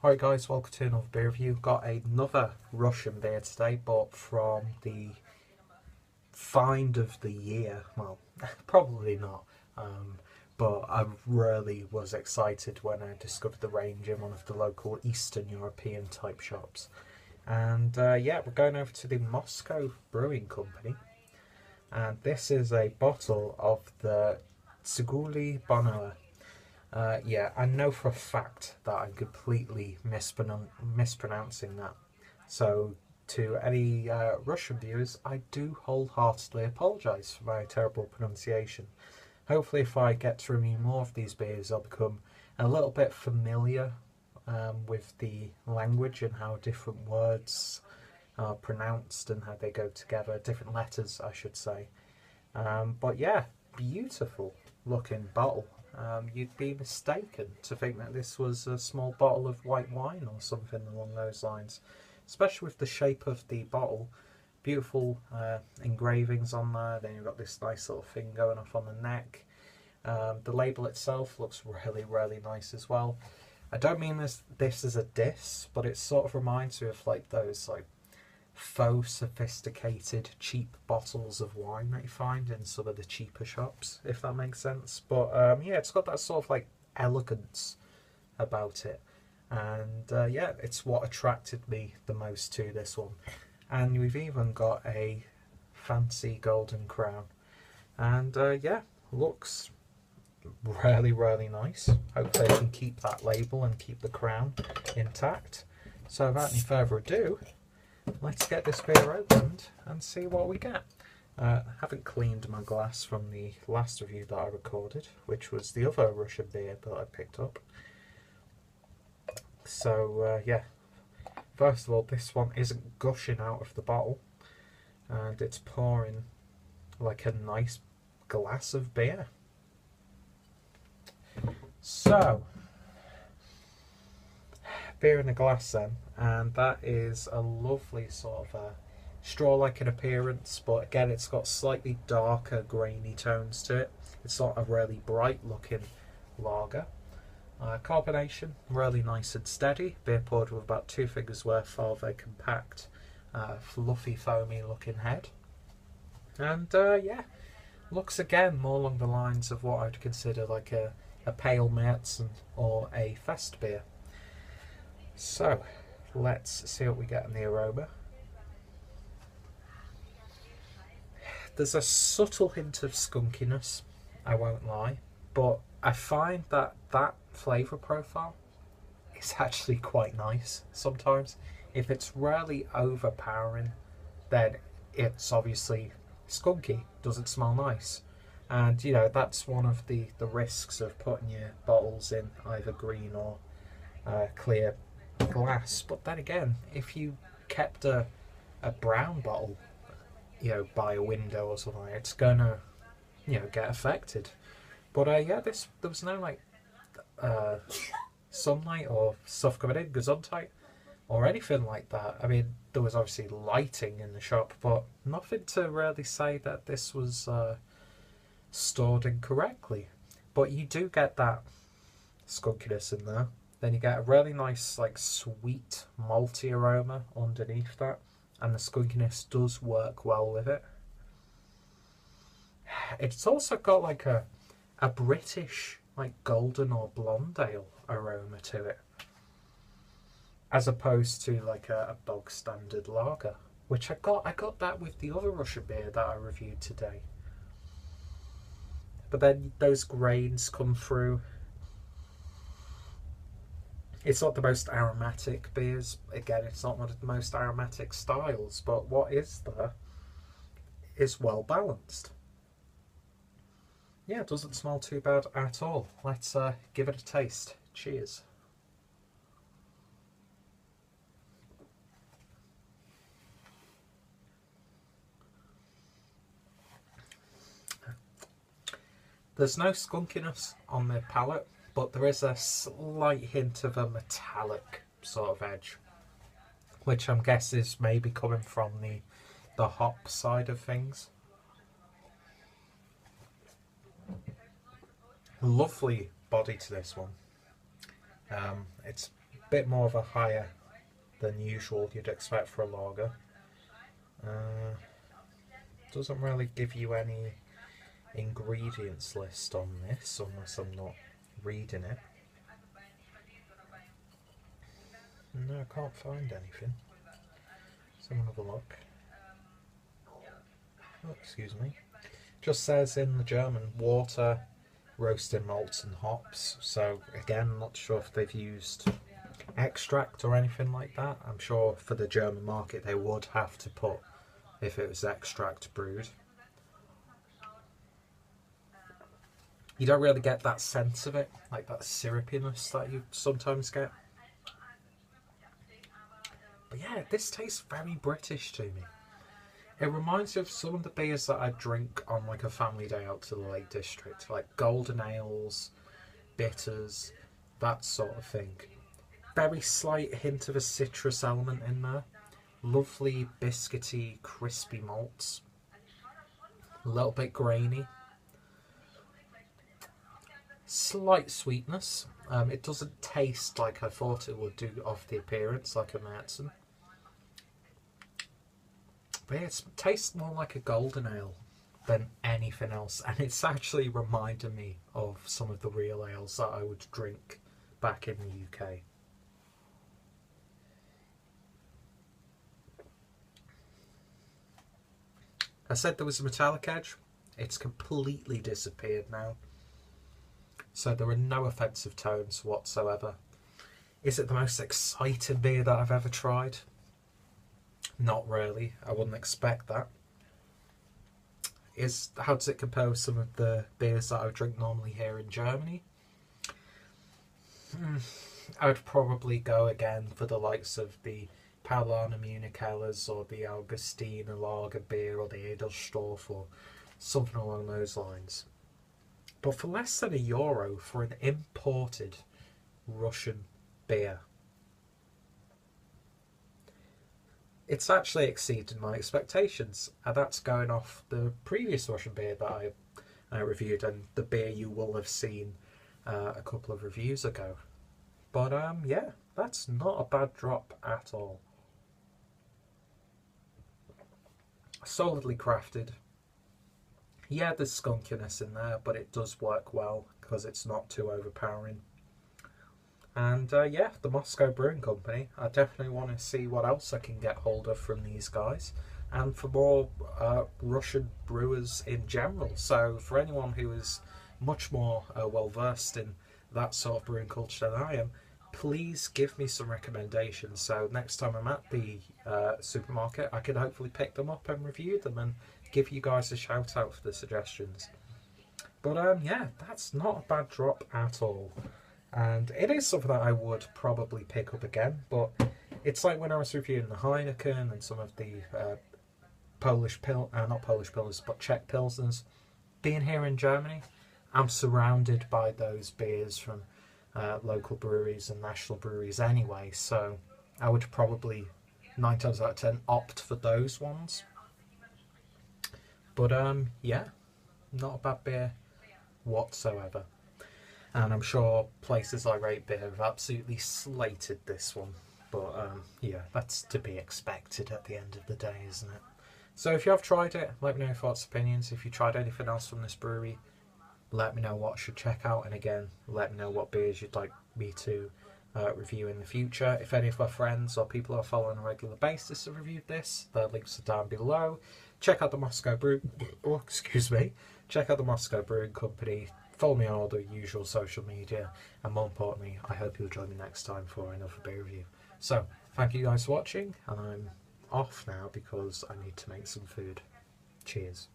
Alright guys, welcome to another beer review. Got another Russian beer today, but from the find of the year. Well, probably not. But I really was excited when I discovered the range in one of the local Eastern European type shops. And yeah, we're going over to the Moscow Brewing Company. And this is a bottle of the Zhiguli Barnoe. Yeah, I know for a fact that I'm completely mispronouncing that. So, to any Russian viewers, I do wholeheartedly apologise for my terrible pronunciation. Hopefully, if I get to review more of these beers, I'll become a little bit familiar with the language and how different words are pronounced and how they go together. Different letters, I should say. But yeah, beautiful looking bottle. You'd be mistaken to think that this was a small bottle of white wine or something along those lines, especially with the shape of the bottle. Beautiful engravings on there. Then you've got this nice little thing going off on the neck. The label itself looks really nice as well. I don't mean this as a diss, but it sort of reminds me of like those like faux sophisticated cheap bottles of wine that you find in some of the cheaper shops, if that makes sense. But yeah, it's got that sort of like elegance about it, and yeah, it's what attracted me the most to this one. And we've even got a fancy golden crown, and yeah, looks really nice. Hopefully I can keep that label and keep the crown intact. So without any further ado, let's get this beer opened and see what we get. I haven't cleaned my glass from the last review that I recorded, which was the other Russian beer that I picked up. So yeah, first of all, this one isn't gushing out of the bottle, and it's pouring like a nice glass of beer. So, beer in a glass then, and that is a lovely sort of straw-like in appearance, but again it's got slightly darker grainy tones to it. It's not a really bright looking lager. Carbonation really nice and steady. Beer poured with about 2 fingers worth of a compact fluffy foamy looking head, and yeah, looks again more along the lines of what I'd consider like a pale Märzen or a fest beer. So let's see what we get in the aroma. There's a subtle hint of skunkiness, I won't lie, but I find that flavour profile is actually quite nice sometimes. If it's really overpowering, then it's obviously skunky, doesn't smell nice. And you know, that's one of the risks of putting your bottles in either green or clear glass. But then again, if you kept a brown bottle, you know, by a window or something, it's gonna, you know, get affected. But yeah, there was no like sunlight or stuff coming in, Gesundheit, or anything like that. I mean, there was obviously lighting in the shop, but nothing to really say that this was stored incorrectly. But you do get that skunkiness in there. Then you get a really nice like sweet malty aroma underneath that, and the skunkiness does work well with it. It's also got like a British like golden or blonde ale aroma to it, as opposed to like a bog standard lager, which I got that with the other Russian beer that I reviewed today. But then those grains come through. It's not the most aromatic beers. Again, it's not one of the most aromatic styles, but what is there is well balanced. Yeah, it doesn't smell too bad at all. Let's give it a taste. Cheers. There's no skunkiness on the palate, but there is a slight hint of a metallic sort of edge, which I'm guessing is maybe coming from the hop side of things. Lovely body to this one. It's bit more of a higher than usual you'd expect for a lager. Doesn't really give you any ingredients list on this unless I'm not reading it. No, I can't find anything. Someone have a look. Oh, excuse me. Just says in the German, water, roasted malts and hops. So again, I'm not sure if they've used extract or anything like that. I'm sure for the German market they would have to put if it was extract brewed. You don't really get that sense of it, like that syrupiness that you sometimes get. But yeah, this tastes very British to me. It reminds me of some of the beers that I drink on like a family day out to the Lake District, like golden ales, bitters, that sort of thing. Very slight hint of a citrus element in there. Lovely biscuity, crispy malts. A little bit grainy. Slight sweetness. It doesn't taste like I thought it would do off the appearance, like a Märzen. But yeah, it tastes more like a golden ale than anything else, and it's actually reminding me of some of the real ales that I would drink back in the UK. I said there was a metallic edge. It's completely disappeared now. So there are no offensive tones whatsoever. Is it the most exciting beer that I've ever tried? Not really. I wouldn't expect that. How does it compare with some of the beers that I would drink normally here in Germany? I would probably go again for the likes of the Paulaner Munich Helles or the Augustiner Lager beer or the Edelstoff or something along those lines. But for less than €1 for an imported Russian beer, it's actually exceeded my expectations, and that's going off the previous Russian beer that I reviewed and the beer you will have seen a couple of reviews ago. But yeah, that's not a bad drop at all. Solidly crafted. Yeah, there's skunkiness in there, but it does work well because it's not too overpowering. And yeah, the Moscow Brewing Company, I definitely want to see what else I can get hold of from these guys, and for more Russian brewers in general. So for anyone who is much more well versed in that sort of brewing culture than I am, please give me some recommendations. So next time I'm at the supermarket, I can hopefully pick them up and review them and give you guys a shout out for the suggestions. But yeah, that's not a bad drop at all. And it is something that I would probably pick up again, but it's like when I was reviewing the Heineken and some of the not Polish pillars, but Czech pilsners. Being here in Germany, I'm surrounded by those beers from local breweries and national breweries anyway, so I would probably 9 times out of 10 opt for those ones. But yeah, not a bad beer whatsoever. And I'm sure places like Rate Beer have absolutely slated this one. But yeah, that's to be expected at the end of the day, isn't it? So if you have tried it, let me know your thoughts, opinions. If you tried anything else from this brewery, let me know what I should check out. And again, let me know what beers you'd like me to review in the future. If any of my friends or people who are following on a regular basis have reviewed this, the links are down below. Check out the Moscow Check out the Moscow Brewing Company. Follow me on all the usual social media, and more importantly, I hope you'll join me next time for another beer review. So, thank you guys for watching, and I'm off now because I need to make some food. Cheers.